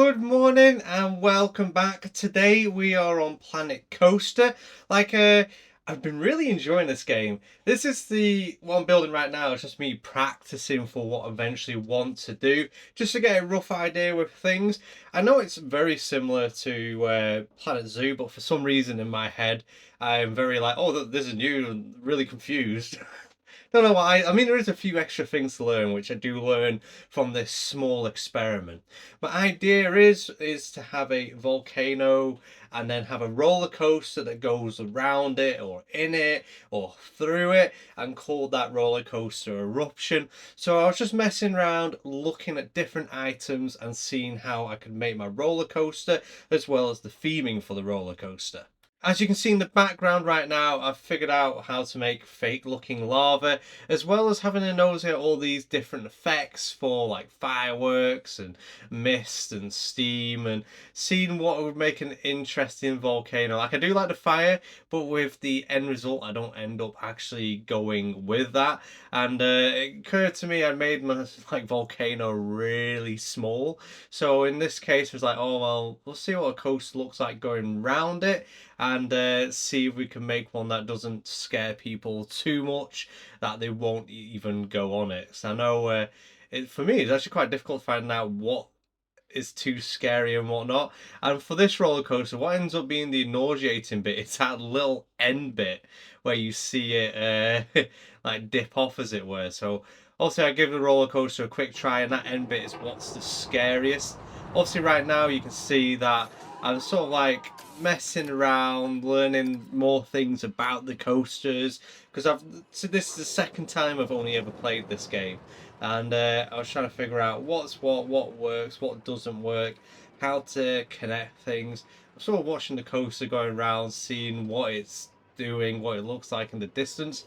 Good morning and welcome back. Today we are on Planet Coaster. I've been really enjoying this game. This is the one I'm building right now. It's just me practicing for what I eventually want to do, just to get a rough idea with things. I know it's very similar to Planet Zoo, but for some reason in my head, I'm very like, oh, this is new and really confused. Don't know why. I mean, there is a few extra things to learn, which I do learn from this small experiment. My idea is to have a volcano and then have a roller coaster that goes around it or in it or through it and call that roller coaster Eruption. So I was just messing around looking at different items and seeing how I could make my roller coaster as well as the theming for the roller coaster. As you can see in the background right now, I've figured out how to make fake looking lava, as well as having a nose at all these different effects for like fireworks and mist and steam, and seeing what would make an interesting volcano. Like I do like the fire, but with the end result, I don't end up actually going with that. And it occurred to me I made my like volcano really small. So in this case, it was like, oh well, we'll see what a coast looks like going round it and see if we can make one that doesn't scare people too much that they won't even go on it. So I know for me it's actually quite difficult finding out what is too scary and whatnot. And for this roller coaster, what ends up being the nauseating bit is that little end bit where you see it like dip off, as it were. So obviously I give the roller coaster a quick try, and that end bit is what's the scariest. Obviously right now you can see that I'm sort of like messing around, learning more things about the coasters, because this is the second time I've only ever played this game, and I was trying to figure out what's what works, what doesn't work, how to connect things. I'm sort of watching the coaster going around, seeing what it's doing, what it looks like in the distance,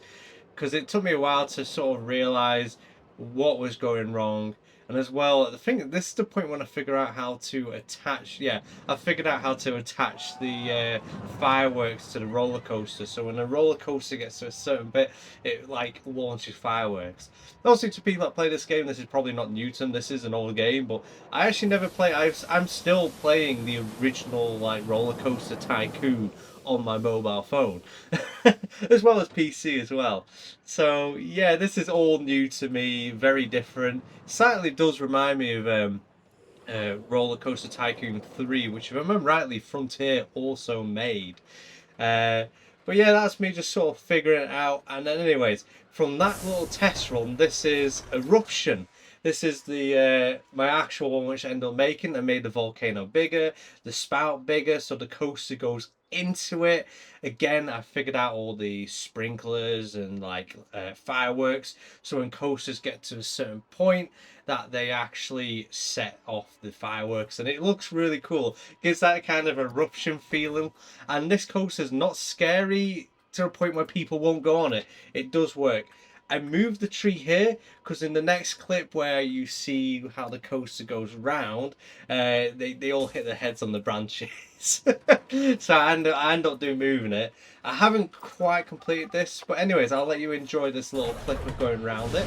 because it took me a while to sort of realize what was going wrong. And as well, I think this is the point when I figure out how to attach. Yeah, I figured out how to attach the fireworks to the roller coaster. So when the roller coaster gets to a certain bit, it like launches fireworks. Also, to people that play this game, this is probably not new to them. This is an old game, but I actually never play. I'm still playing the original like Roller Coaster Tycoon on my mobile phone, as well as PC as well. So yeah, this is all new to me, very different. Slightly does remind me of Roller Coaster Tycoon 3, which if I remember rightly, Frontier also made. Uh, but yeah, that's me just sort of figuring it out. And then anyways, from that little test run, this is Eruption. This is the my actual one, which I ended up making. I made the volcano bigger, the spout bigger, so the coaster goes into it. Again, I figured out all the sprinklers and like fireworks, so when coasters get to a certain point, that they actually set off the fireworks, and it looks really cool. Gives that kind of eruption feeling. And this coaster is not scary to a point where people won't go on it. It does work. I moved the tree here because in the next clip where you see how the coaster goes round, they all hit their heads on the branches. So I end up doing moving it. I haven't quite completed this, but anyways, I'll let you enjoy this little clip of going round it.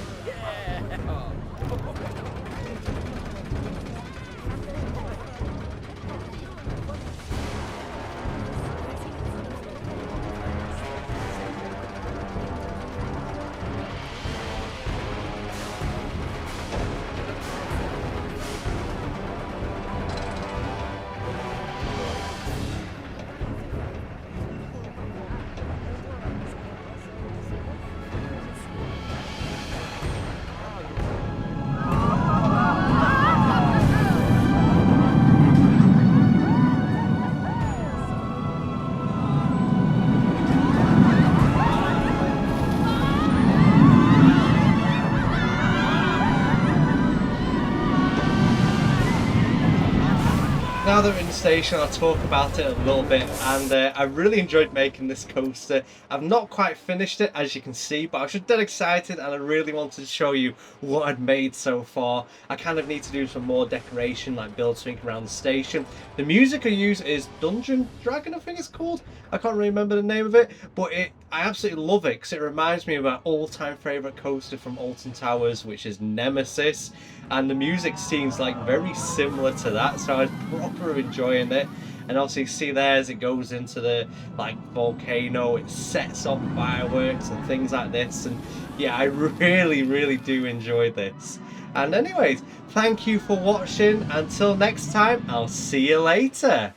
Now that we're in the station, I'll talk about it a little bit, and I really enjoyed making this coaster. I've not quite finished it, as you can see, but I was just dead excited, and I really wanted to show you what I'd made so far. I kind of need to do some more decoration, like build something around the station. The music I use is Dungeon Dragon, I think it's called. I can't really remember the name of it, but I absolutely love it because it reminds me of my all-time favorite coaster from Alton Towers, which is Nemesis, and the music seems like very similar to that, so I was proper enjoying it. And also you see there as it goes into the like volcano, it sets off fireworks and things like this, and yeah, I really do enjoy this. And anyways, thank you for watching. Until next time, I'll see you later.